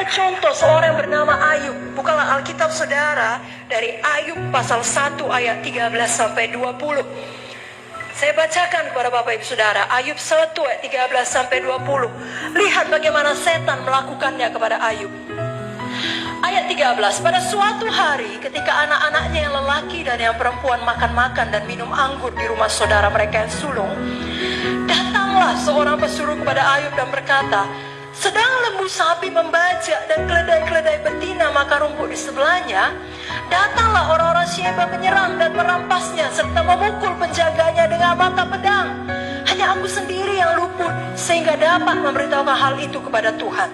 Inilah contoh seorang yang bernama Ayub. Bukalah Alkitab saudara dari Ayub pasal 1 ayat 13 sampai 20. Saya bacakan kepada Bapak Ibu Saudara, Ayub 1 ayat 13 sampai 20. Lihat bagaimana setan melakukannya kepada Ayub. Ayat 13, pada suatu hari ketika anak-anaknya yang lelaki dan yang perempuan makan-makan dan minum anggur di rumah saudara mereka yang sulung, datanglah seorang pesuruh kepada Ayub dan berkata, sedang lembu sapi membajak dan keledai-keledai betina makan rumput di sebelahnya, datanglah orang-orang Syeba menyerang dan merampasnya serta memukul penjaganya dengan mata pedang. Hanya aku sendiri yang luput sehingga dapat memberitahukan hal itu kepada Tuhan.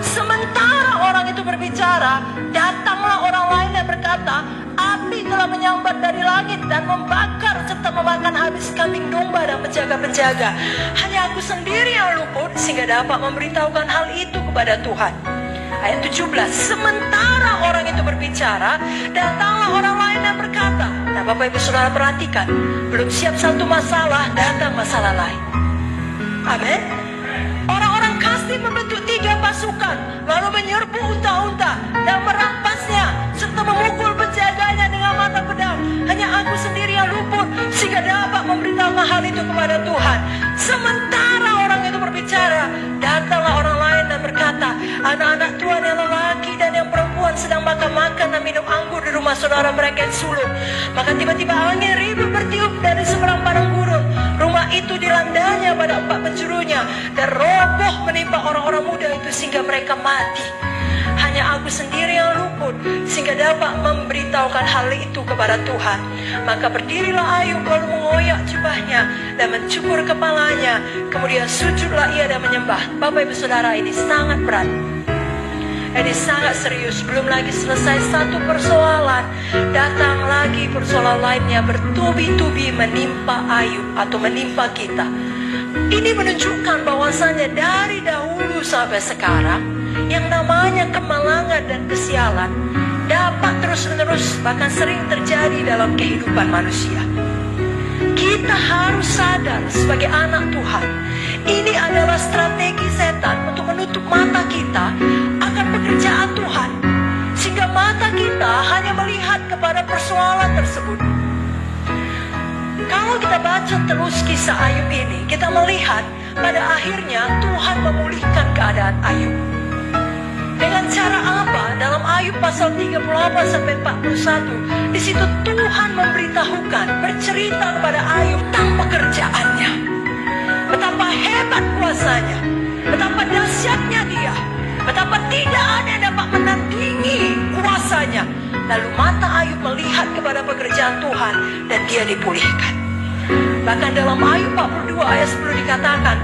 Sementara orang itu berbicara, datanglah orang lain yang berkata, api telah menyambar dari langit dan membakar serta memakan habis kambing domba dan penjaga-penjaga. Hanya aku sendiri yang luput sehingga dapat memberitahukan hal itu kepada Tuhan. Ayat 17, sementara orang itu berbicara, datanglah orang lain yang berkata. Nah, Bapak Ibu Saudara perhatikan, belum siap satu masalah, datang masalah lain. Amin. Orang-orang Kasdim membentuk 3 pasukan, lalu menyerbu unta-unta dan merampasnya serta memukul penjaganya dengan mata pedang. Hanya aku sendiri yang luput sehingga dapat memberitahukan hal itu kepada Tuhan. Sementara orang itu berbicara, datanglah orang lain dan berkata, anak-anak Tuhan yang lelaki dan yang perempuan sedang makan-makan dan minum anggur di rumah saudara mereka yang sulung. Maka tiba-tiba angin ribut bertiup dari seberang padang gurun. Rumah itu dilandanya pada 4 penjurunya dan roboh menimpa orang-orang muda itu sehingga mereka mati. Hanya aku sendiri yang luput sehingga dapat memberitahukan hal itu kepada Tuhan. Maka berdirilah Ayub lalu mengoyak jubahnya dan mencukur kepalanya. Kemudian sujudlah ia dan menyembah. Bapak Ibu Saudara, ini sangat berat. Ini sangat serius. Belum lagi selesai satu persoalan, datang lagi persoalan lainnya bertubi-tubi menimpa Ayub atau menimpa kita. Ini menunjukkan bahwasannya dari dahulu sampai sekarang, yang namanya kemalangan dan kesialan dapat terus-menerus bahkan sering terjadi dalam kehidupan manusia. Kita harus sadar sebagai anak Tuhan, ini adalah strategi setan untuk menutup mata kita akan pekerjaan Tuhan, sehingga mata kita hanya melihat kepada persoalan tersebut. Kalau kita baca terus kisah Ayub ini, kita melihat pada akhirnya Tuhan memulihkan keadaan Ayub. Dengan cara apa? Dalam Ayub pasal 38 sampai 41, di situ Tuhan memberitahukan, bercerita kepada Ayub tentang pekerjaannya. Betapa hebat kuasanya, betapa dahsyatnya dia, betapa tidak ada yang dapat menandingi kuasanya. Lalu mata Ayub melihat kepada pekerjaan Tuhan dan dia dipulihkan. Bahkan dalam Ayub 42 ayat 10 dikatakan,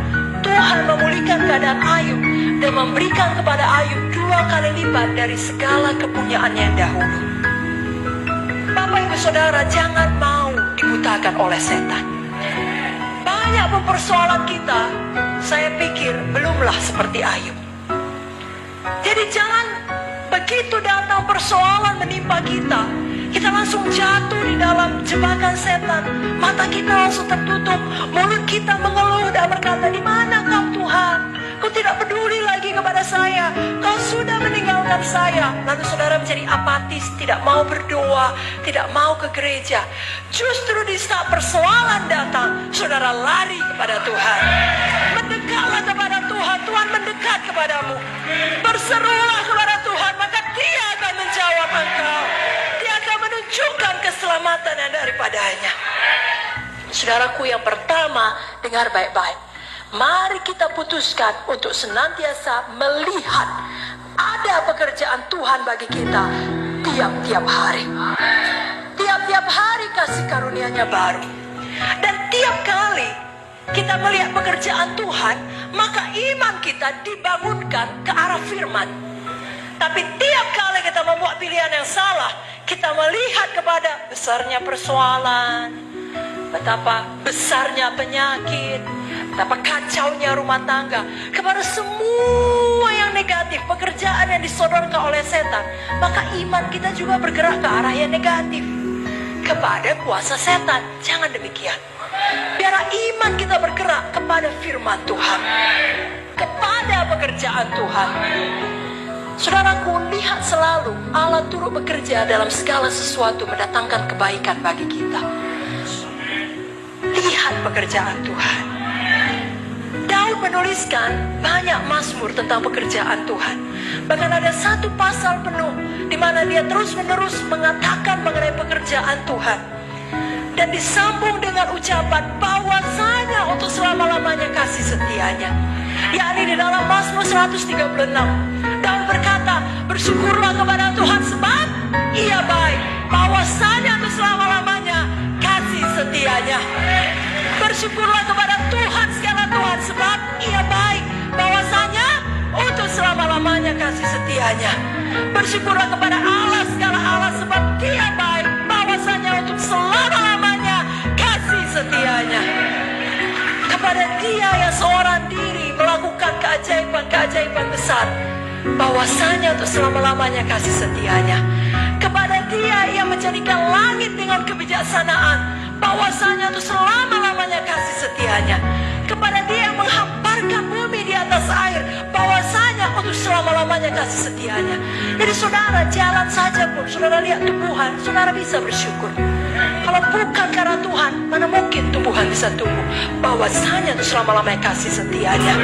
Tuhan memulihkan keadaan Ayub dan memberikan kepada Ayub 2 kali lipat dari segala kepunyaannya yang dahulu. Bapak Ibu Saudara, jangan mau dibutakan oleh setan. Banyak persoalan kita, saya pikir belumlah seperti Ayub. Jadi jangan begitu datang persoalan menimpa kita, kita langsung jatuh di dalam jebakan setan. Mata kita langsung tertutup, mulut kita mengeluh dan berkata, di mana kau Tuhan? Kau tidak peduli lagi kepada saya, kau sudah meninggalkan saya. Lalu saudara menjadi apatis, tidak mau berdoa, tidak mau ke gereja. Justru di saat persoalan datang, saudara lari kepada Tuhan. Mendekatlah kepada Tuhan, Tuhan mendekat kepadamu. Berserulah kepada Tuhan, maka Dia akan menjawab engkau. Dia akan menunjukkan keselamatan yang daripadanya. Saudaraku yang pertama, dengar baik-baik. Mari kita putuskan untuk senantiasa melihat ada pekerjaan Tuhan bagi kita tiap-tiap hari. Tiap-tiap hari kasih karunia-Nya baru. Dan tiap kali kita melihat pekerjaan Tuhan, maka iman kita dibangunkan ke arah firman. Tapi tiap kali kita membuat pilihan yang salah, kita melihat kepada besarnya persoalan, betapa besarnya penyakit, betapa kacaunya rumah tangga, kepada semua yang negatif, pekerjaan yang disodorkan oleh setan, maka iman kita juga bergerak ke arah yang negatif, kepada kuasa setan. Jangan demikian. Biarlah iman kita bergerak kepada firman Tuhan, kepada pekerjaan Tuhan. Saudaraku, lihat selalu Allah turut bekerja dalam segala sesuatu mendatangkan kebaikan bagi kita. Lihat pekerjaan Tuhan. Daud menuliskan banyak mazmur tentang pekerjaan Tuhan. Bahkan ada satu pasal penuh di mana dia terus-menerus mengatakan mengenai pekerjaan Tuhan. Dan disambung dengan ucapan bahwasanya untuk selama-lamanya kasih setianya. Yakni di dalam Mazmur 136. Daud berkata, bersyukurlah kepada Tuhan sebab Ia baik. Bahwasanya untuk selama-lamanya kasih setianya. Bersyukurlah kepada Tuhan segala Tuhan sebab Ia baik. Bahwasanya untuk selama-lamanya kasih setianya. Bersyukurlah kepada Allah segala Allah sebab Dia baik. Bahwasanya untuk selama-lamanya kasih setianya. Kepada Dia yang seorang diri melakukan keajaiban-keajaiban besar. Bahwasanya untuk selama-lamanya kasih setianya. Kepada Dia yang menjadikan langit dengan kebijaksanaan. Bahwasanya untuk selama-lamanya kasih setianya. Kepada Dia yang menghamparkan bumi di atas air. Bahwasanya untuk selama-lamanya kasih setianya. Jadi saudara, jalan saja pun saudara lihat tumbuhan, saudara bisa bersyukur. Kalau bukan karena Tuhan, mana mungkin tumbuhan bisa tumbuh. Bahwasanya untuk selama-lamanya kasih setianya.